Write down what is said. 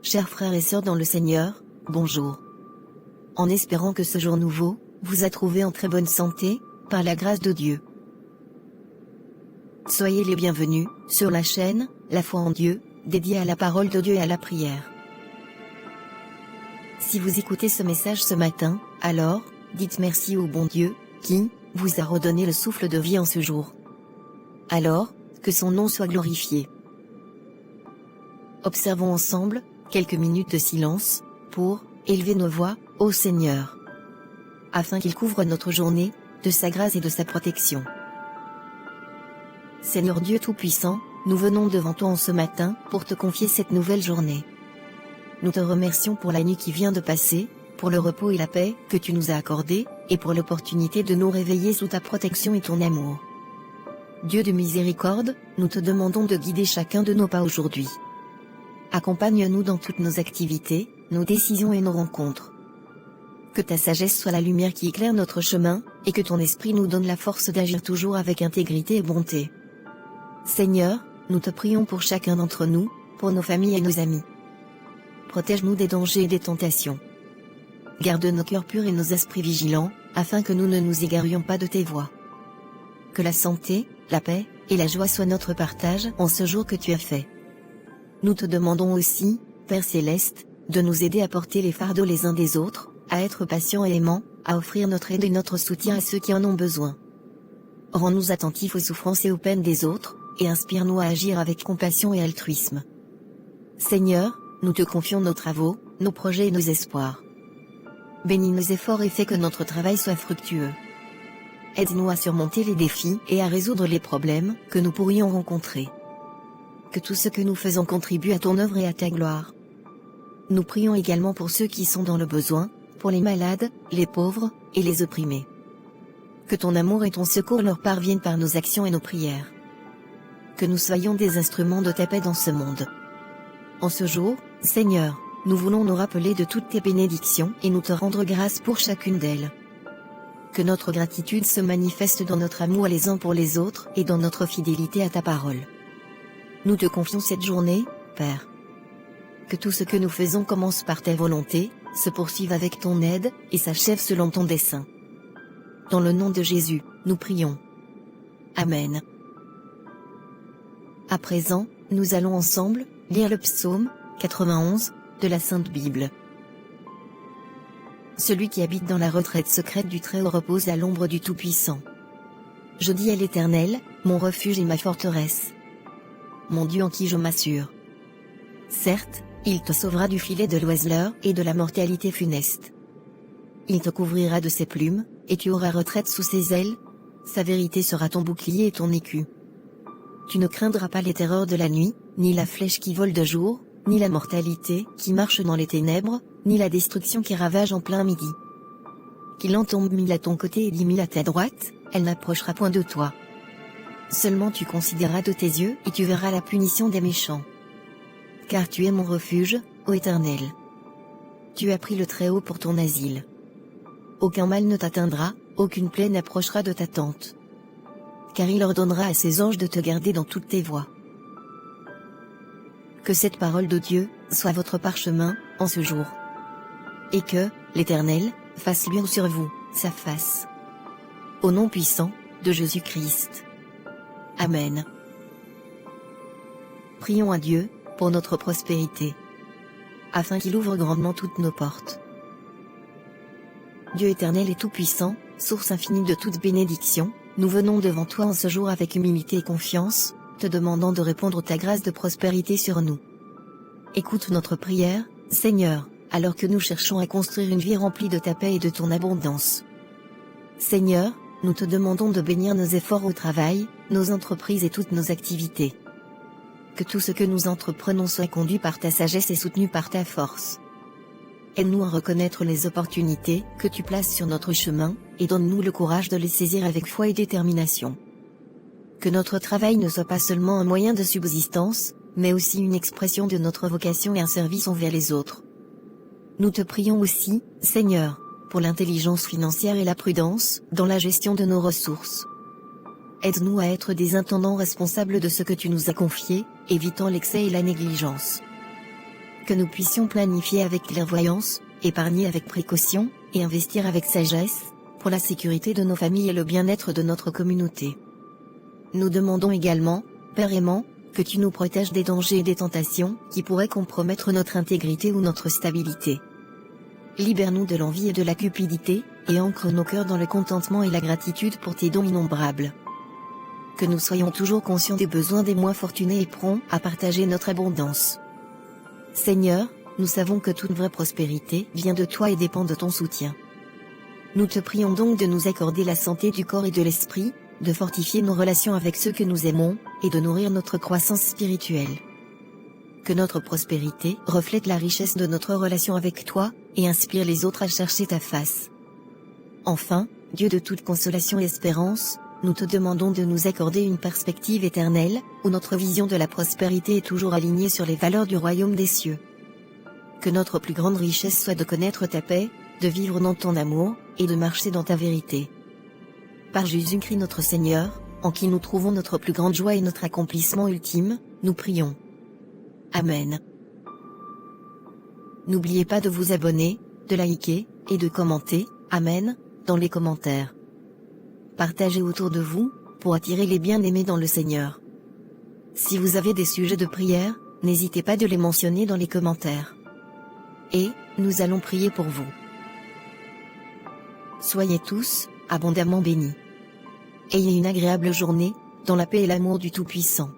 chers frères et sœurs dans le Seigneur, bonjour. En espérant que ce jour nouveau vous a trouvé en très bonne santé, par la grâce de Dieu. Soyez les bienvenus sur la chaîne La foi en Dieu, dédiée à la parole de Dieu et à la prière. Si vous écoutez ce message ce matin, alors, dites merci au bon Dieu, qui vous a redonné le souffle de vie en ce jour. Alors, que son nom soit glorifié. Observons ensemble quelques minutes de silence pour élever nos voix au Seigneur, afin qu'il couvre notre journée de sa grâce et de sa protection. Seigneur Dieu Tout-Puissant, nous venons devant toi en ce matin pour te confier cette nouvelle journée. Nous te remercions pour la nuit qui vient de passer, pour le repos et la paix que tu nous as accordés, et pour l'opportunité de nous réveiller sous ta protection et ton amour. Dieu de miséricorde, nous te demandons de guider chacun de nos pas aujourd'hui. Accompagne-nous dans toutes nos activités, nos décisions et nos rencontres. Que ta sagesse soit la lumière qui éclaire notre chemin, et que ton esprit nous donne la force d'agir toujours avec intégrité et bonté. Seigneur, nous te prions pour chacun d'entre nous, pour nos familles et nos amis. Protège-nous des dangers et des tentations. Garde nos cœurs purs et nos esprits vigilants, afin que nous ne nous égarions pas de tes voies. Que la santé, la paix, et la joie soient notre partage en ce jour que tu as fait. Nous te demandons aussi, Père Céleste, de nous aider à porter les fardeaux les uns des autres, à être patients et aimants, à offrir notre aide et notre soutien à ceux qui en ont besoin. Rends-nous attentifs aux souffrances et aux peines des autres, et inspire-nous à agir avec compassion et altruisme. Seigneur, nous te confions nos travaux, nos projets et nos espoirs. Bénis nos efforts et fais que notre travail soit fructueux. Aide-nous à surmonter les défis et à résoudre les problèmes que nous pourrions rencontrer. Que tout ce que nous faisons contribue à ton œuvre et à ta gloire. Nous prions également pour ceux qui sont dans le besoin, pour les malades, les pauvres, et les opprimés. Que ton amour et ton secours leur parviennent par nos actions et nos prières. Que nous soyons des instruments de ta paix dans ce monde. En ce jour, Seigneur, nous voulons nous rappeler de toutes tes bénédictions et nous te rendre grâce pour chacune d'elles. Que notre gratitude se manifeste dans notre amour les uns pour les autres et dans notre fidélité à ta parole. Nous te confions cette journée, Père. Que tout ce que nous faisons commence par ta volonté, se poursuive avec ton aide, et s'achève selon ton dessein. Dans le nom de Jésus, nous prions. Amen. À présent, nous allons ensemble lire le psaume 91 de la Sainte Bible. Celui qui habite dans la retraite secrète du Très-Haut repose à l'ombre du Tout-Puissant. Je dis à l'Éternel, mon refuge et ma forteresse. Mon Dieu en qui je m'assure. Certes, il te sauvera du filet de l'oiseleur et de la mortalité funeste. Il te couvrira de ses plumes, et tu auras retraite sous ses ailes. Sa vérité sera ton bouclier et ton écu. Tu ne craindras pas les terreurs de la nuit, ni la flèche qui vole de jour, ni la mortalité qui marche dans les ténèbres, ni la destruction qui ravage en plein midi. Qu'il en tombe 1000 à ton côté et 10 000 à ta droite, elle n'approchera point de toi. Seulement tu considéreras de tes yeux et tu verras la punition des méchants. Car tu es mon refuge, ô Éternel. Tu as pris le Très-Haut pour ton asile. Aucun mal ne t'atteindra, aucune plaie n'approchera de ta tente. Car il ordonnera à ses anges de te garder dans toutes tes voies. Que cette parole de Dieu soit votre parchemin en ce jour. Et que l'Éternel fasse luire sur vous sa face. Au nom puissant de Jésus-Christ. Amen. Prions à Dieu pour notre prospérité, afin qu'il ouvre grandement toutes nos portes. Dieu éternel et tout-puissant, source infinie de toute bénédiction, nous venons devant toi en ce jour avec humilité et confiance, te demandant de répondre ta grâce de prospérité sur nous. Écoute notre prière, Seigneur, alors que nous cherchons à construire une vie remplie de ta paix et de ton abondance. Seigneur, nous te demandons de bénir nos efforts au travail, nos entreprises et toutes nos activités. Que tout ce que nous entreprenons soit conduit par ta sagesse et soutenu par ta force. Aide-nous à reconnaître les opportunités que tu places sur notre chemin, et donne-nous le courage de les saisir avec foi et détermination. Que notre travail ne soit pas seulement un moyen de subsistance, mais aussi une expression de notre vocation et un service envers les autres. Nous te prions aussi, Seigneur, pour l'intelligence financière et la prudence dans la gestion de nos ressources. Aide-nous à être des intendants responsables de ce que tu nous as confié, évitant l'excès et la négligence. que nous puissions planifier avec clairvoyance, épargner avec précaution, et investir avec sagesse, pour la sécurité de nos familles et le bien-être de notre communauté. Nous demandons également, Père aimant, que tu nous protèges des dangers et des tentations qui pourraient compromettre notre intégrité ou notre stabilité. Libère-nous de l'envie et de la cupidité, et ancre nos cœurs dans le contentement et la gratitude pour tes dons innombrables. Que nous soyons toujours conscients des besoins des moins fortunés et prompts à partager notre abondance. Seigneur, nous savons que toute vraie prospérité vient de toi et dépend de ton soutien. Nous te prions donc de nous accorder la santé du corps et de l'esprit, de fortifier nos relations avec ceux que nous aimons, et de nourrir notre croissance spirituelle. Que notre prospérité reflète la richesse de notre relation avec toi, et inspire les autres à chercher ta face. Enfin, Dieu de toute consolation et espérance, nous te demandons de nous accorder une perspective éternelle, où notre vision de la prospérité est toujours alignée sur les valeurs du royaume des cieux. Que notre plus grande richesse soit de connaître ta paix, de vivre dans ton amour, et de marcher dans ta vérité. Par Jésus-Christ notre Seigneur, en qui nous trouvons notre plus grande joie et notre accomplissement ultime, nous prions. Amen. N'oubliez pas de vous abonner, de liker, et de commenter, Amen, dans les commentaires. Partagez autour de vous, pour attirer les bien-aimés dans le Seigneur. Si vous avez des sujets de prière, n'hésitez pas de les mentionner dans les commentaires. Et, nous allons prier pour vous. Soyez tous, abondamment bénis. Ayez une agréable journée, dans la paix et l'amour du Tout-Puissant.